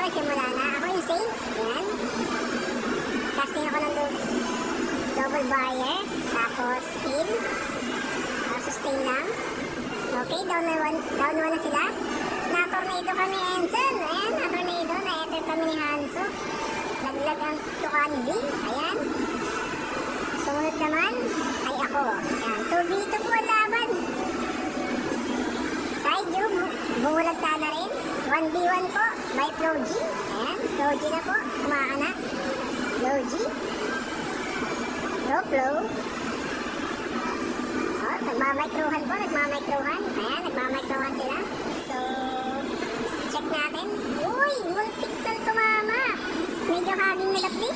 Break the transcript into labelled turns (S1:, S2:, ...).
S1: nagsimula na. Ako yung same. Ayan. Casting ako ng double wire. Tapos pin. Sustain lang. Okay, down one na sila. Na-tornado kami, Enson. Ayan, na-tornado. Na-enter kami ni Hanso. Laglag ang Tukanzi. Ayan. Sumunod naman ay ako. Ayan, 2v2 po ang laban. Side view, bumulag na rin. 1v1 po by Flow G. Ayan, Flow G na po. Kumakan na. Flow G. Flow. Oh, nagmamikrohan po, nagmamikrohan. Ayan, nagmamikrohan sila. So, check natin. Uy, multiple tumama. Medyo haging nilapli.